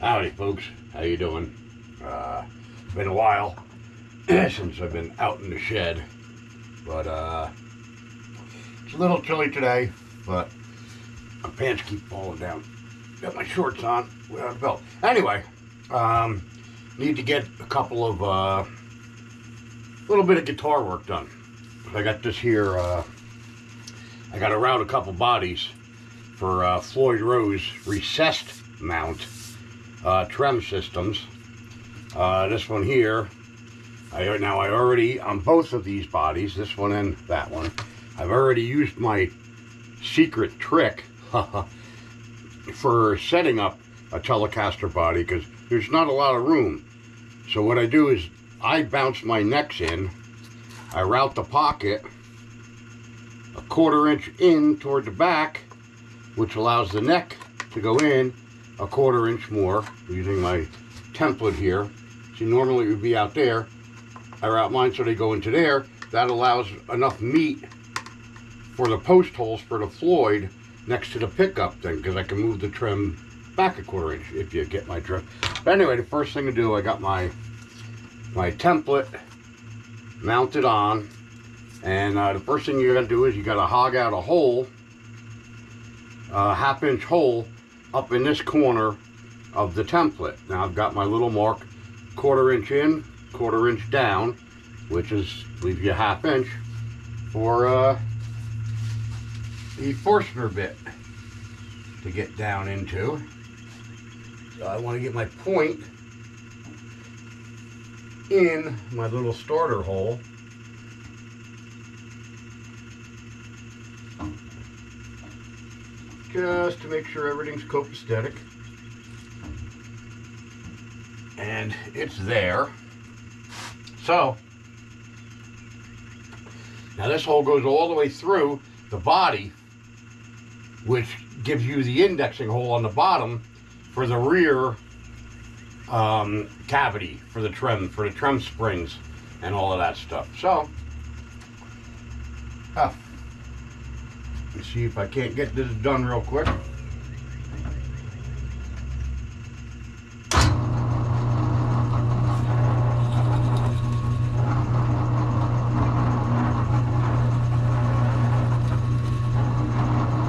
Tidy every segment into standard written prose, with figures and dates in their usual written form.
Howdy folks, how you doing? It's been a while since I've been out in the shed, but it's a little chilly today, but my pants keep falling down. Got my shorts on without a belt. Anyway, need to get a couple of little bit of guitar work done. I got this here, I got to route a couple bodies for Floyd Rose recessed mount trem systems. This one here, I already, on both of these bodies, this one and that one, I've already used my secret trick for setting up a Telecaster body because there's not a lot of room. So what I do is I bounce my necks in, I route the pocket a 1/4 inch in toward the back, which allows the neck to go in a 1/4 inch more using my template here. See, normally it would be out there. I route mine so they go into there. That allows enough meat for the post holes for the Floyd next to the pickup thing, because I can move the trim back a 1/4 inch, if you get my drift. But anyway, the first thing to do, I got my template mounted on, and the first thing you're going to do is you got to hog out a hole, a 1/2 inch hole up in this corner of the template. Now I've got my little mark, 1/4 inch in, 1/4 inch down, which is leave you a 1/2 inch for the Forstner bit to get down into. So I want to get my point in my little starter hole. Just to make sure everything's copacetic. And it's there. So, now this hole goes all the way through the body, which gives you the indexing hole on the bottom for the rear cavity for the trim springs and all of that stuff. So, let's see if I can't get this done real quick.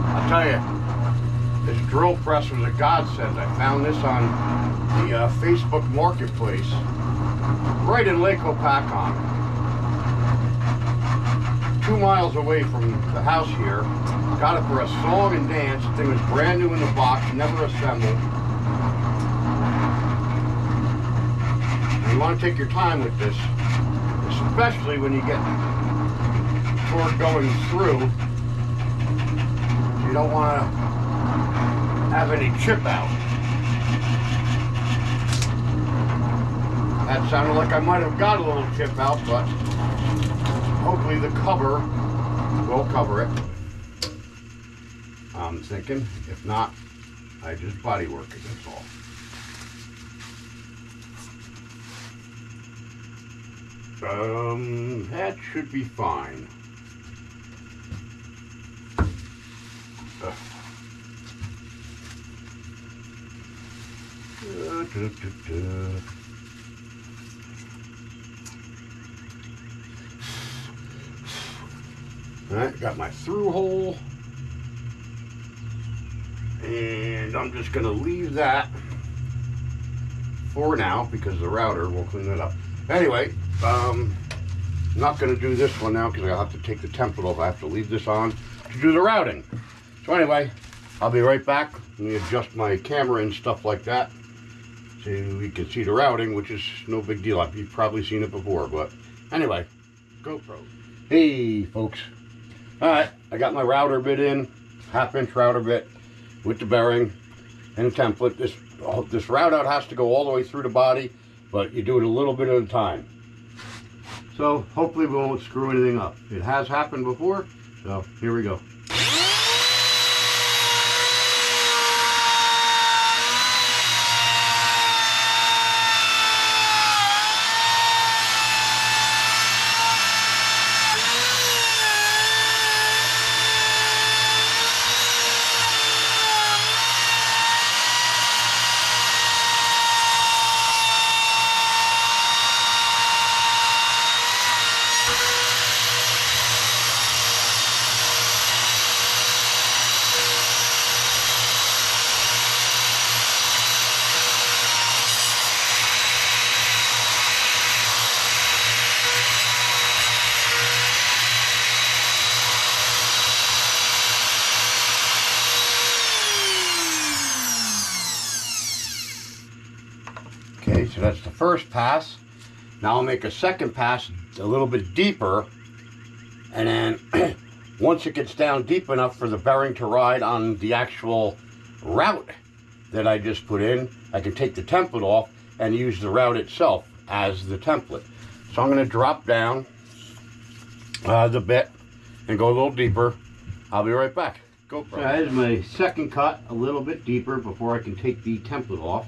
I'll tell you, this drill press was a godsend. I found this on the Facebook Marketplace right in Lake Opakon, 2 miles away from the house here. Got it for a song and dance. The thing was brand new in the box, never assembled. And you want to take your time with this, especially when you get toward going through. You don't want to have any chip out. That sounded like I might have got a little chip out, but hopefully the cover will cover it. I'm thinking, if not, I just body work it, that's all. That should be fine. Alright, got my through hole, and I'm just going to leave that for now because the router will clean it up. Anyway, I'm not going to do this one now because I'll have to take the template off. I have to leave this on to do the routing. So anyway, I'll be right back. Let me adjust my camera and stuff like that so you can see the routing, which is no big deal. You've probably seen it before, but anyway, GoPro. Hey folks. Alright, I got my router bit in, 1/2 inch router bit with the bearing and the template. This route out has to go all the way through the body, but you do it a little bit at a time. So hopefully we won't screw anything up. It has happened before, so here we go. so that's the first pass. Now I'll make a second pass a little bit deeper, and then once it gets down deep enough for the bearing to ride on the actual route that I just put in, I can take the template off and use the route itself as the template. So I'm going to drop down the bit and go a little deeper. I'll be right back. GoPro. So that is my second cut, a little bit deeper before I can take the template off.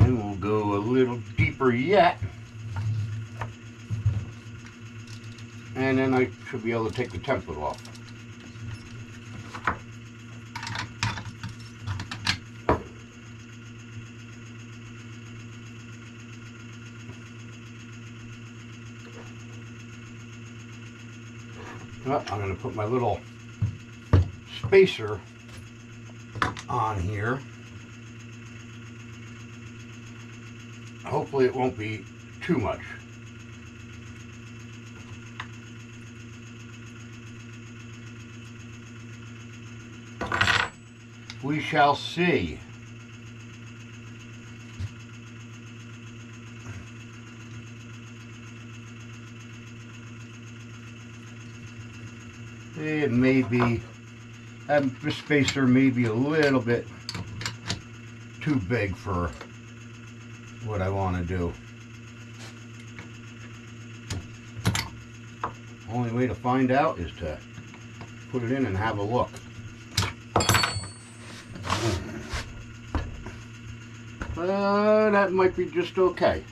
And we'll go a little deeper yet. And then I should be able to take the template off. Well, I'm going to put my little spacer on here. Hopefully it won't be too much. We shall see. It may be, the spacer may be a little bit too big for what I want to do. Only way to find out is to put it in and have a look. That might be just okay.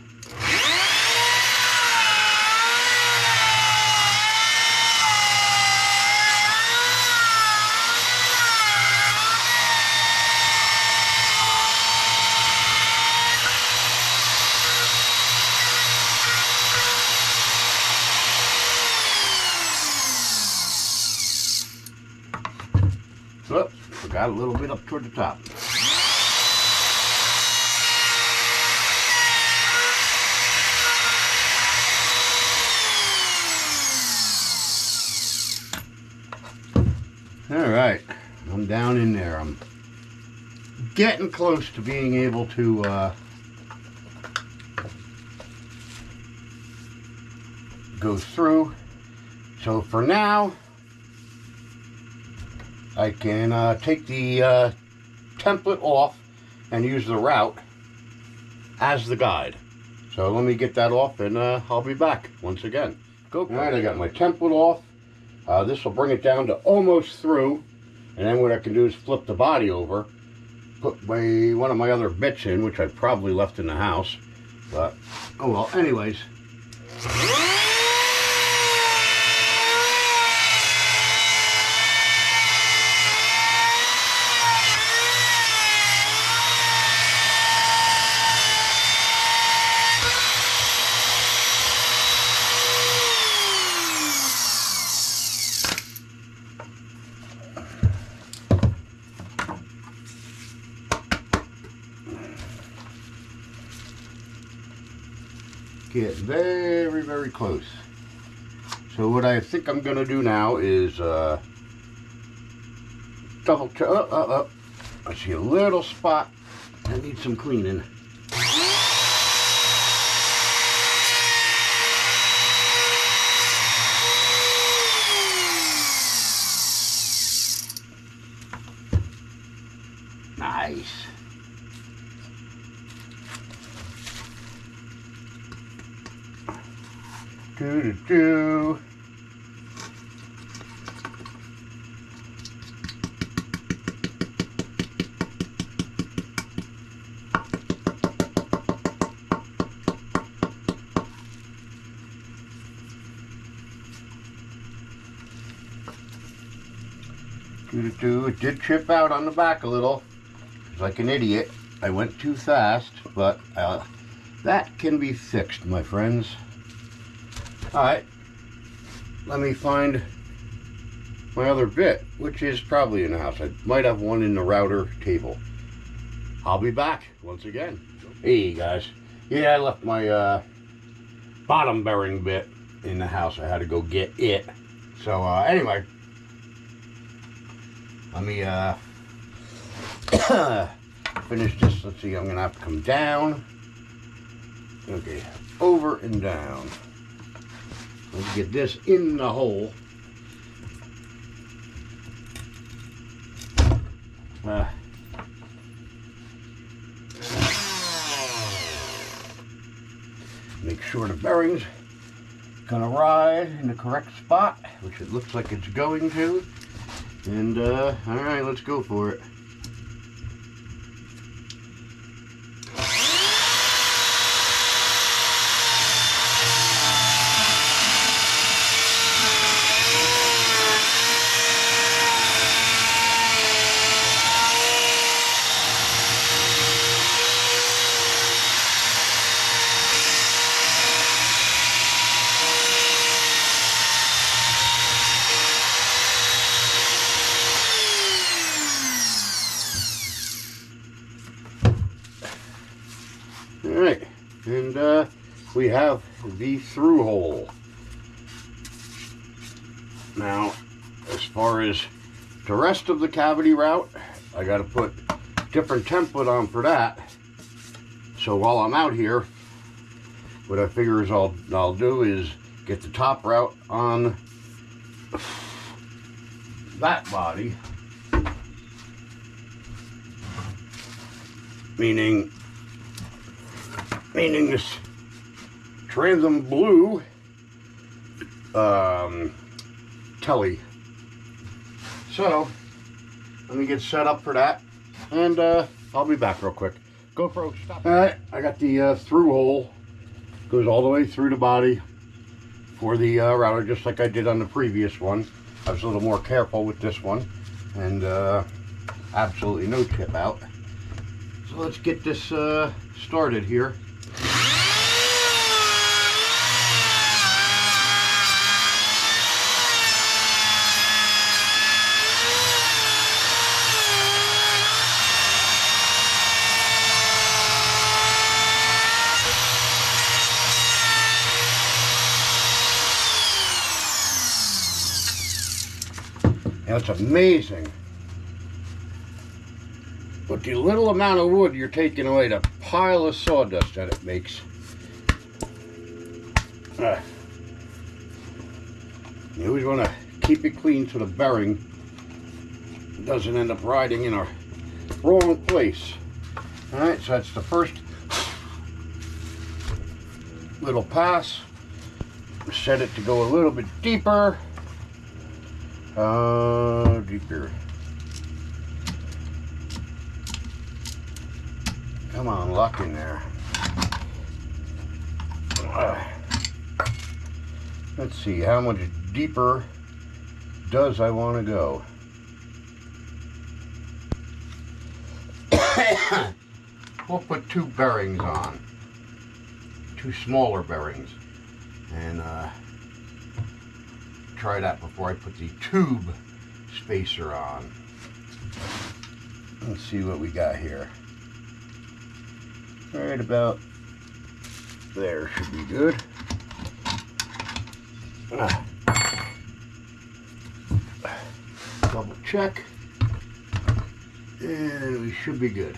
Oops, forgot a little bit up toward the top. All right, I'm down in there. I'm getting close to being able to go through. So for now, I can take the template off and use the route as the guide. So let me get that off and I'll be back once again. All right, I got my template off. This will bring it down to almost through, and then what I can do is flip the body over, put one of my other bits in, which I probably left in the house, but oh well. Anyways, get very, very close. So what I think I'm going to do now is double check. I see a little spot that needs some cleaning. Nice. Do. It did chip out on the back a little, like an idiot. I went too fast, but that can be fixed, my friends. All right, let me find my other bit, which is probably in the house. I might have one in the router table. I'll be back once again. Hey guys. Yeah, I left my bottom bearing bit in the house. I had to go get it. So anyway, let me finish this. Let's see, I'm gonna have to come down. Okay, over and down. Let's get this in the hole. Make sure the bearing's gonna ride in the correct spot, which it looks like it's going to. And all right, let's go for it. Alright, and we have the through hole. Now, as far as the rest of the cavity route, I got to put different template on for that. So while I'm out here, what I figure is I'll do is get the top route on that body, meaning this transom blue Tele. So let me get set up for that, and I'll be back real quick. GoPro, stop. All right, I got the through hole, goes all the way through the body for the router, just like I did on the previous one. I was a little more careful with this one, and absolutely no tip out. So let's get this started here. That's amazing. But the little amount of wood you're taking away, the pile of sawdust that it makes. You always want to keep it clean so the bearing doesn't end up riding in a wrong place. Alright, so that's the first little pass. Set it to go a little bit deeper. Deeper. Come on, lock in there. Let's see, how much deeper does I want to go? We'll put 2 bearings on. 2 smaller bearings. And try that before I put the tube spacer on. Let's see what we got here. Right about there should be good. Double check, and we should be good.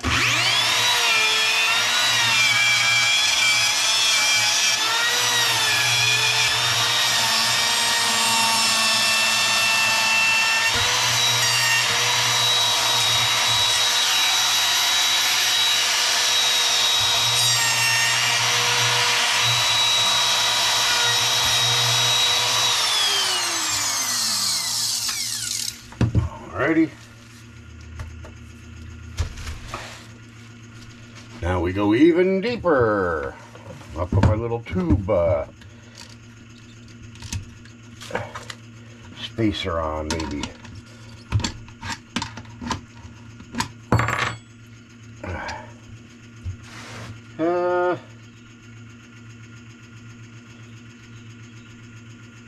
Alrighty. Now we go even deeper. I'll put my little tube spacer on, maybe.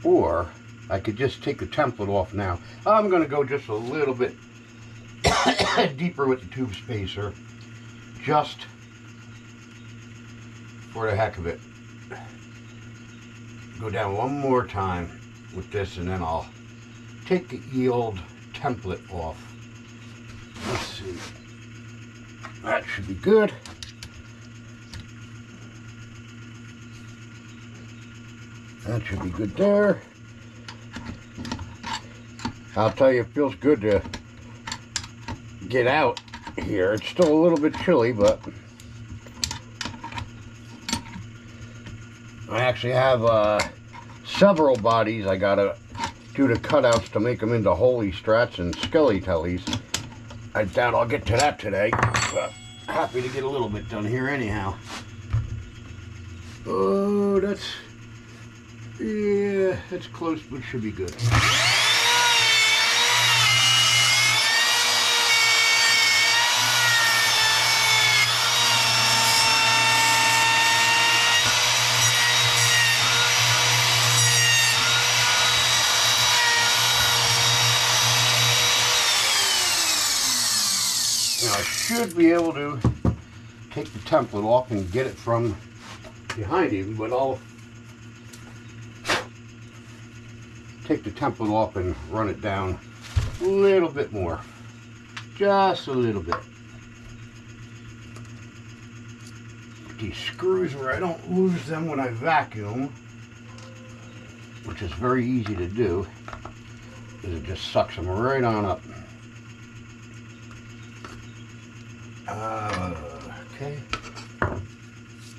Or I could just take the template off now. I'm going to go just a little bit deeper with the tube spacer, just for the heck of it. Go down one more time with this, and then I'll take the old template off. Let's see. That should be good. That should be good there. I'll tell you, it feels good to get out here. It's still a little bit chilly, but I actually have several bodies I gotta do the cutouts to make them into holy strats and skelly tellies. I doubt I'll get to that today, but happy to get a little bit done here anyhow. Oh, yeah, that's close, but should be good. Now I should be able to take the template off and get it from behind him, but I'll take the template off and run it down a little bit more. Just a little bit. Get these screws where I don't lose them when I vacuum, which is very easy to do, because it just sucks them right on up. Okay.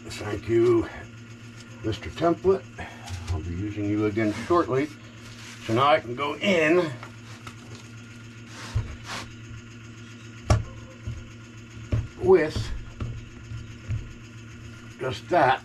Thank you, Mr. Template. I'll be using you again shortly. So now I can go in with just that.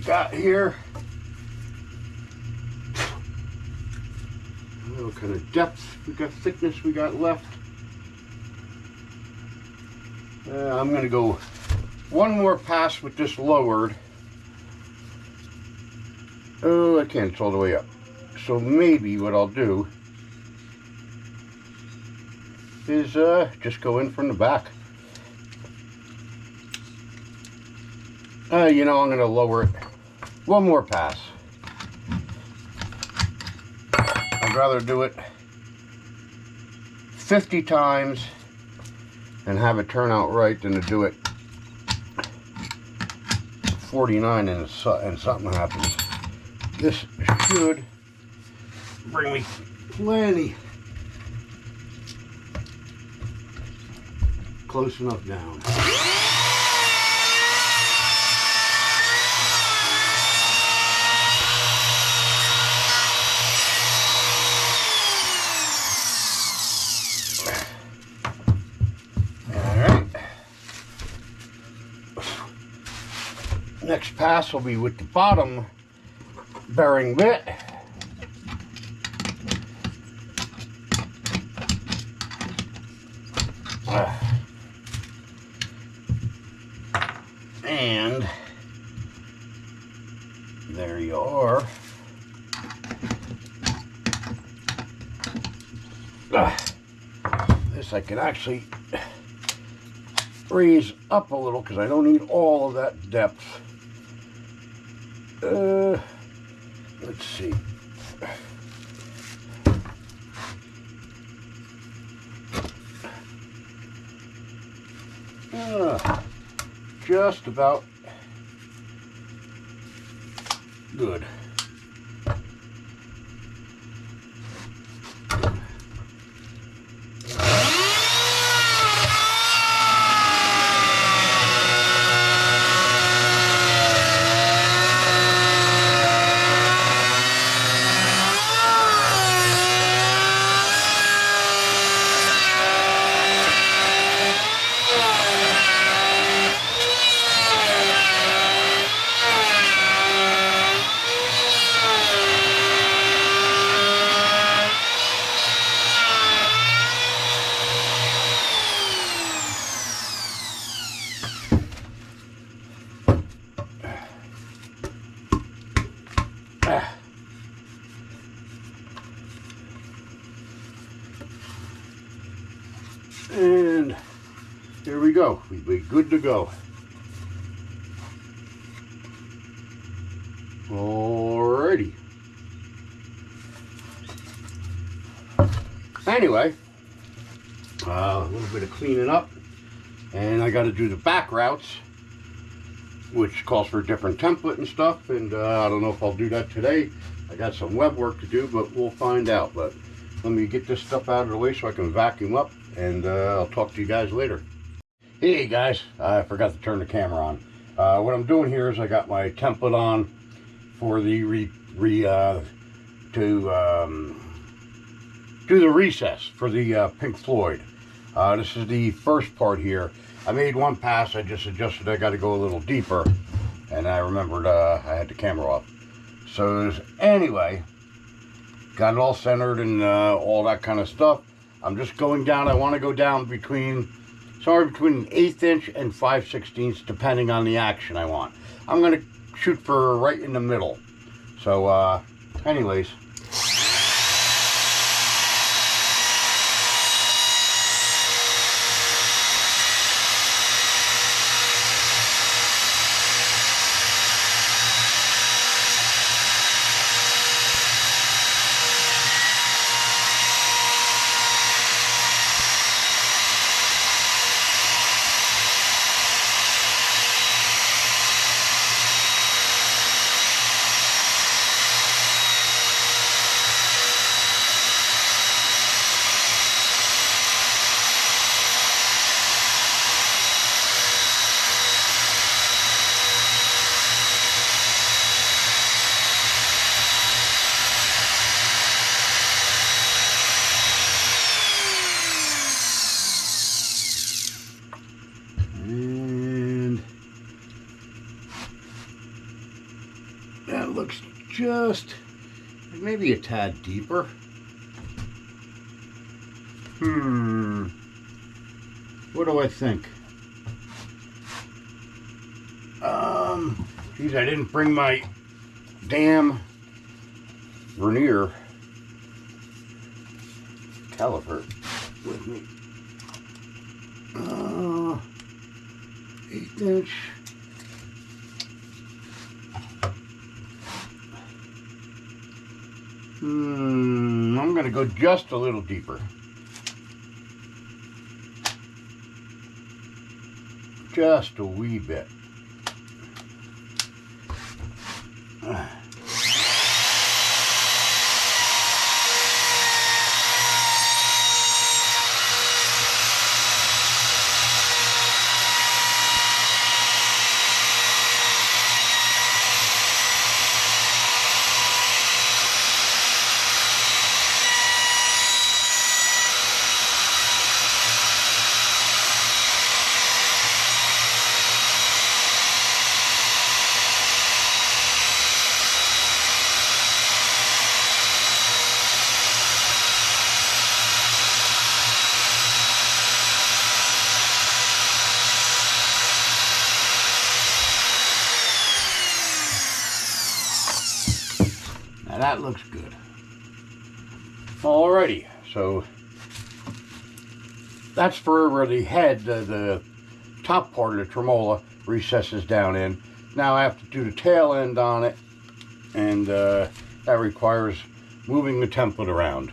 Got here. What kind of depth we got, thickness we got left. I'm going to go one more pass with this lowered. Oh, I can't, it's all the way up. So maybe what I'll do is just go in from the back. You know, I'm going to lower it one more pass. I'd rather do it 50 times and have it turn out right than to do it 49 and something happens. This should bring me plenty close enough down. Next pass will be with the bottom bearing bit. And there you are. This I can actually raise up a little because I don't need all of that depth. Let's see. Just about good. go. We'd be good to go. Alrighty. Anyway, a little bit of cleaning up, and I got to do the back routes, which calls for a different template and stuff, and I don't know if I'll do that today. I got some web work to do, but we'll find out. But let me get this stuff out of the way so I can vacuum up, and I'll talk to you guys later. Hey guys, I forgot to turn the camera on. What I'm doing here is I got my template on for the do the recess for the Pink Floyd. This is the first part here. I made one pass, I just adjusted, I got to go a little deeper, and I remembered I had the camera off. So anyway, got it all centered and all that kind of stuff. I'm just going down. I want to go down between an 1/8 inch and 5/16, depending on the action I want. I'm going to shoot for right in the middle. So anyways, that looks just maybe a tad deeper. What do I think? Geez, I didn't bring my damn vernier caliper with me. 1/8 inch. I'm going to go just a little deeper. Just a wee bit. Now that looks good. Alrighty, so that's for where the head, the top part of the tremolo recesses down in. Now I have to do the tail end on it, and that requires moving the template around.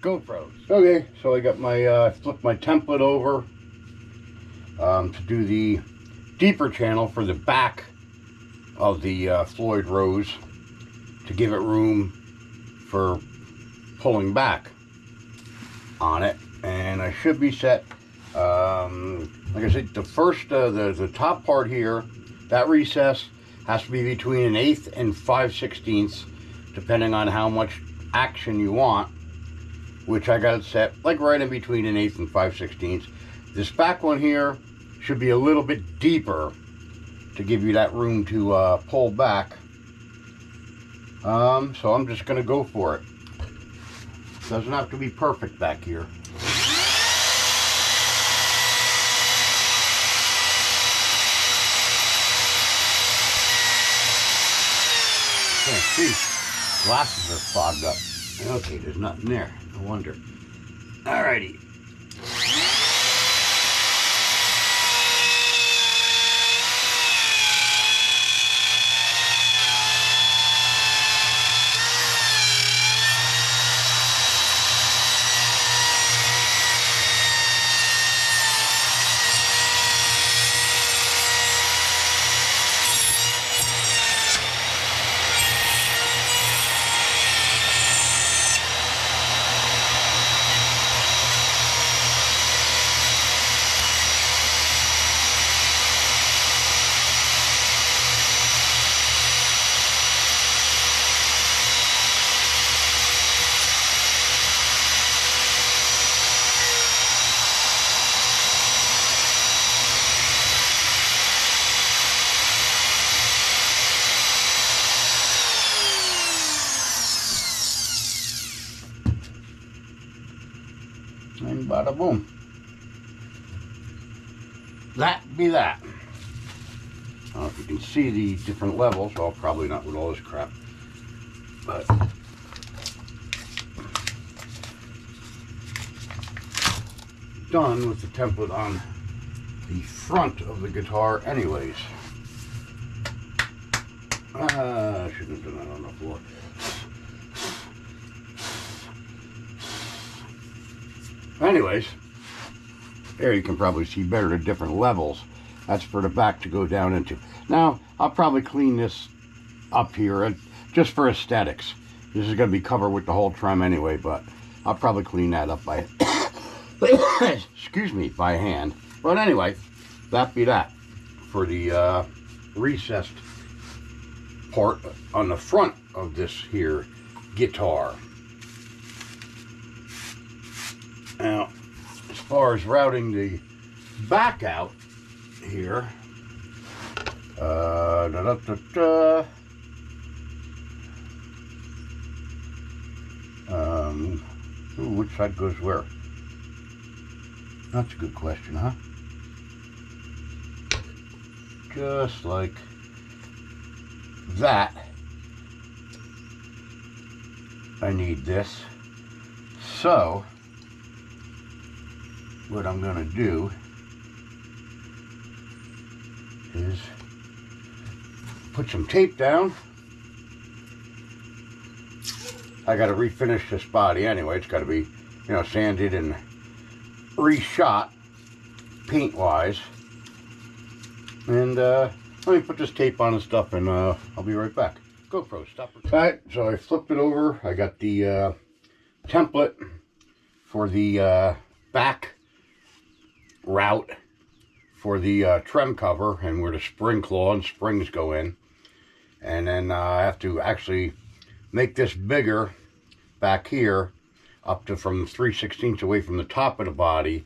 GoPros. Okay, so I got my, flipped my template over to do the deeper channel for the back of the Floyd Rose, to give it room for pulling back on it, and I should be set. Like I said, the first, the top part here, that recess has to be between 1/8 and 5/16, depending on how much action you want, which I got it set like right in between 1/8 and 5/16. This back one here should be a little bit deeper to give you that room to pull back. So I'm just going to go for it. Doesn't have to be perfect back here. Can't see. Glasses are fogged up. Okay, there's nothing there. No wonder. Alrighty. bada boom. That be that. I don't know if you can see the different levels. Well, probably not with all this crap. But done with the template on the front of the guitar anyways. I shouldn't have done that on the floor. Anyways, there you can probably see better the different levels. That's for the back to go down into. Now, I'll probably clean this up here just for aesthetics. This is going to be covered with the whole trem anyway, but I'll probably clean that up by, excuse me, by hand. But anyway, that be that for the recessed part on the front of this here guitar. Now, as far as routing the back out here, which side goes where? That's a good question, huh? Just like that. I need this. So what I'm going to do is put some tape down. I got to refinish this body anyway. It's got to be, you know, sanded and reshot paint wise. And let me put this tape on and stuff, and I'll be right back. GoPro, stop. Alright, so I flipped it over. I got the template for the back route for the trem cover, and where the spring claw and springs go in. And then I have to actually make this bigger back here, up to from 3/16 away from the top of the body,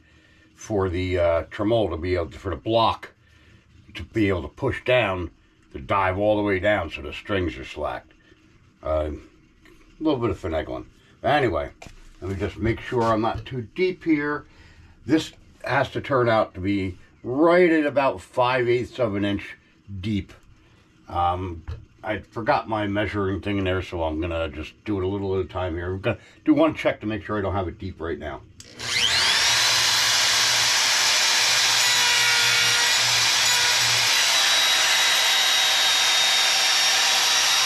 for the tremolo to be able to, for the block to be able to push down, to dive all the way down so the strings are slacked. A little bit of finagling. But anyway, let me just make sure I'm not too deep here. This has to turn out to be right at about 5/8 of an inch deep. I forgot my measuring thing in there, so I'm gonna just do it a little at a time here. I'm gonna do one check to make sure I don't have it deep right now.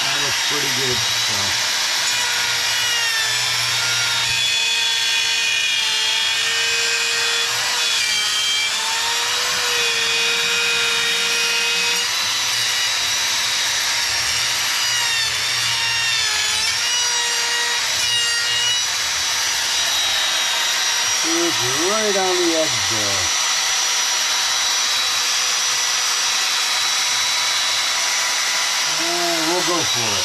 That looks pretty good. So. Right on the edge there. And we'll go for it.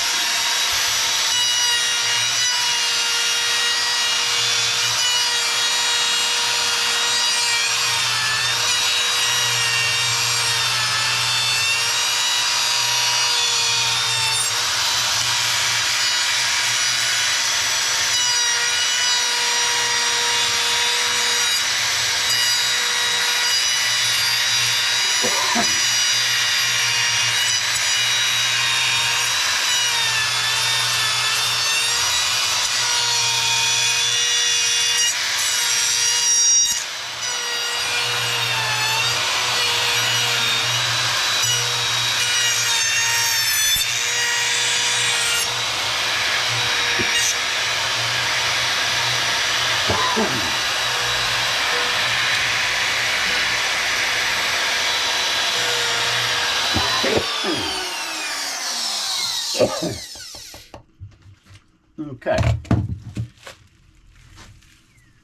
Okay.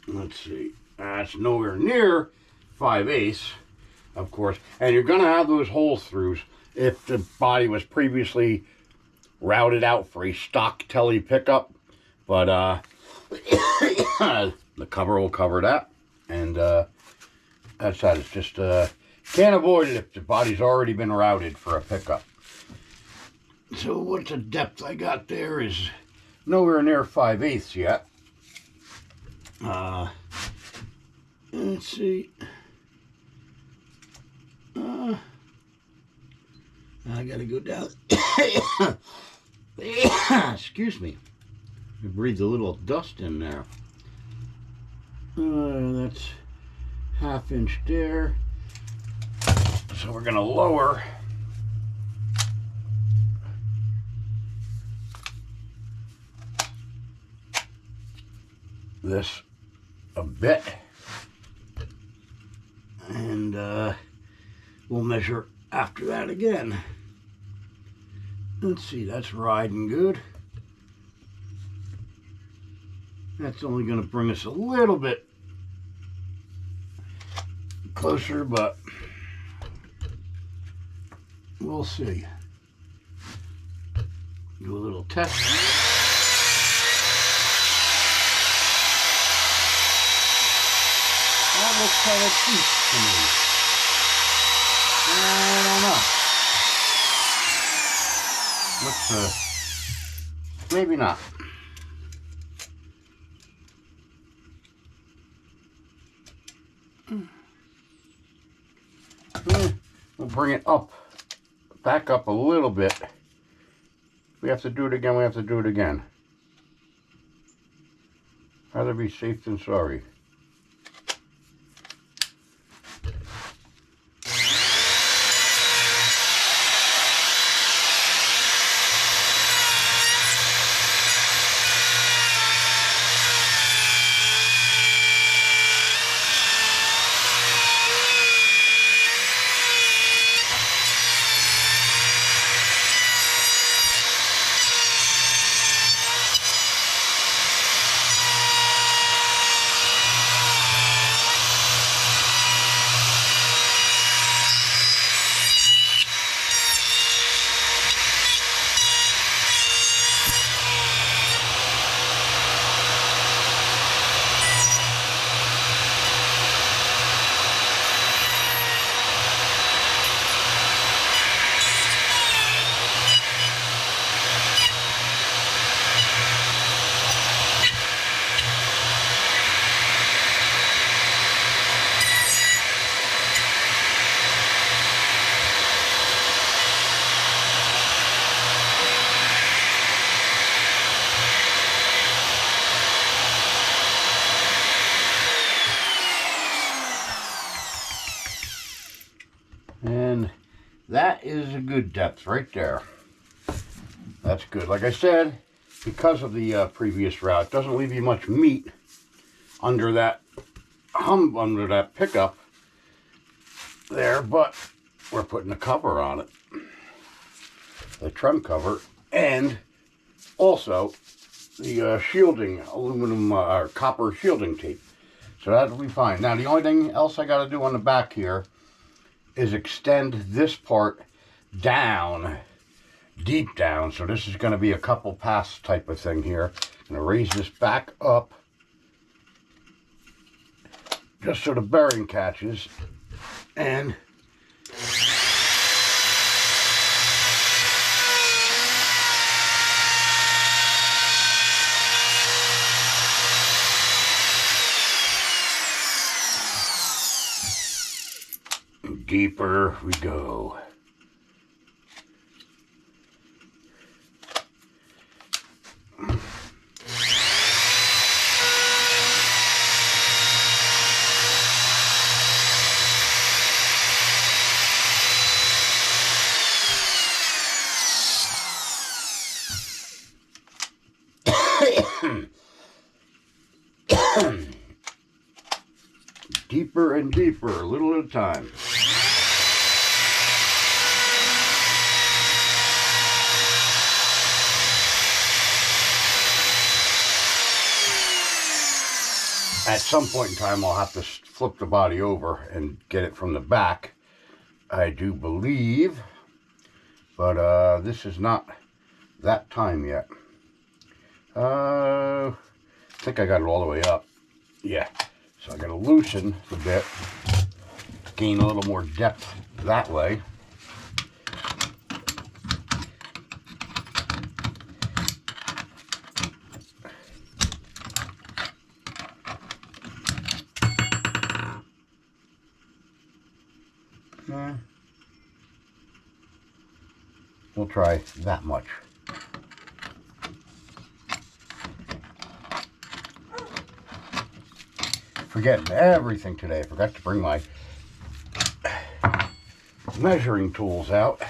Let's see. That's nowhere near 5/8, of course. And you're going to have those hole throughs if the body was previously routed out for a stock Tele pickup. But the cover will cover that. And that's that. It's just can't avoid it if the body's already been routed for a pickup. So what the depth I got there is nowhere near 5/8 yet. Let's see. I gotta go down. Excuse me. I breathed a little dust in there. That's 1/2 inch there. So we're gonna lower this a bit, and we'll measure after that again. Let's see, that's riding good. That's only going to bring us a little bit closer, but we'll see. Do a little test. That looks kind of cheap to me. I don't know. Let's, maybe not. We'll bring it up, back up a little bit. If we have to do it again, we have to do it again. Rather be safe than sorry. And that is a good depth right there. That's good. Like I said, because of the previous route, it doesn't leave you much meat under that under that pickup there, but we're putting a cover on it, the trem cover, and also the shielding, aluminum or copper shielding tape. So that'll be fine. Now the only thing else I got to do on the back here is extend this part down, deep down. So this is going to be a couple pass type of thing here. I'm going to raise this back up just so the bearing catches, and deeper we go. Deeper and deeper, a little at a time. At some point in time, I'll have to flip the body over and get it from the back, I do believe, but this is not that time yet. I think I got it all the way up. Yeah, so I got to loosen a bit, gain a little more depth that way. we'll try that much. Forgetting everything today. I forgot to bring my measuring tools out.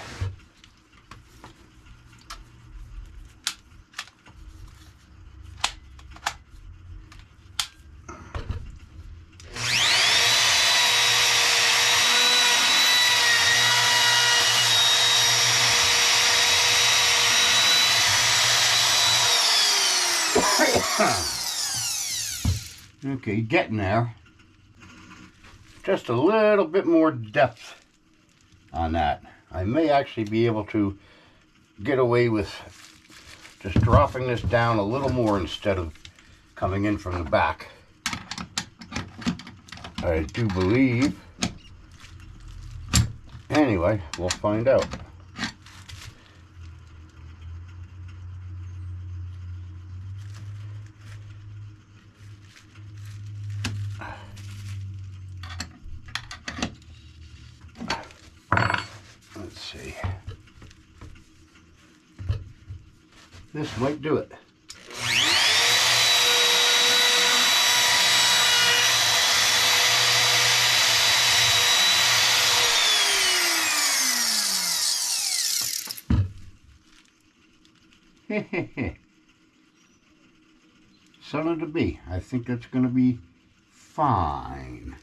Okay, getting there. Just a little bit more depth on that. I may actually be able to get away with just dropping this down a little more instead of coming in from the back. I do believe. Anyway, we'll find out. Let's see. This might do it. Son of a bee. I think that's going to be fine.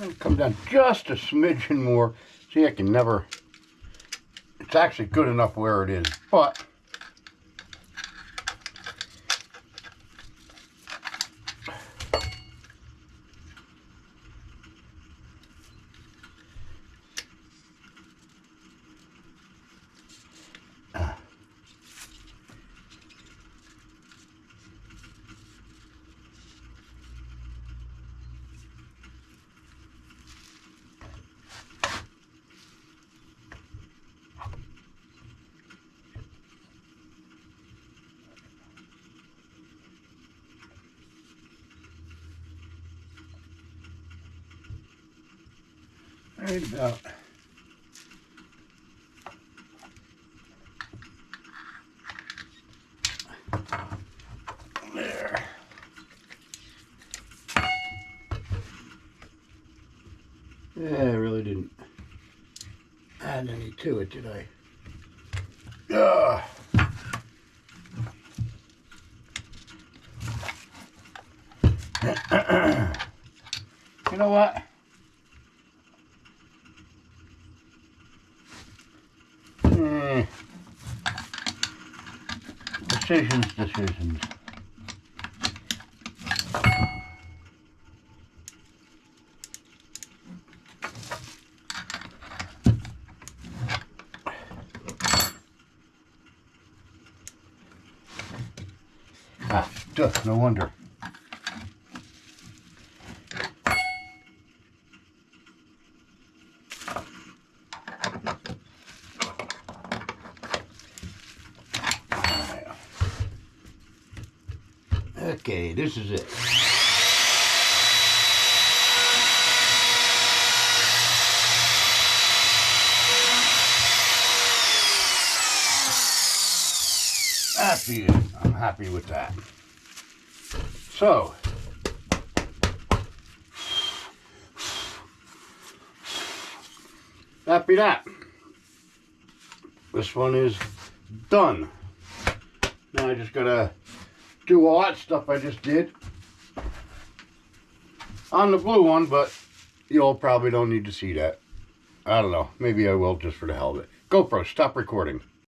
I'll come down just a smidgen more. See, I can never... It's actually good enough where it is, but... Right about there. Yeah, I really didn't add any to it, did I? You know what? Decisions. No wonder. Okay, this is it. I'm happy with that. So, happy that. This one is done. Now I just gotta do all that stuff I just did on the blue one, but you all probably don't need to see that. I don't know. Maybe I will just for the hell of it. GoPro, stop recording.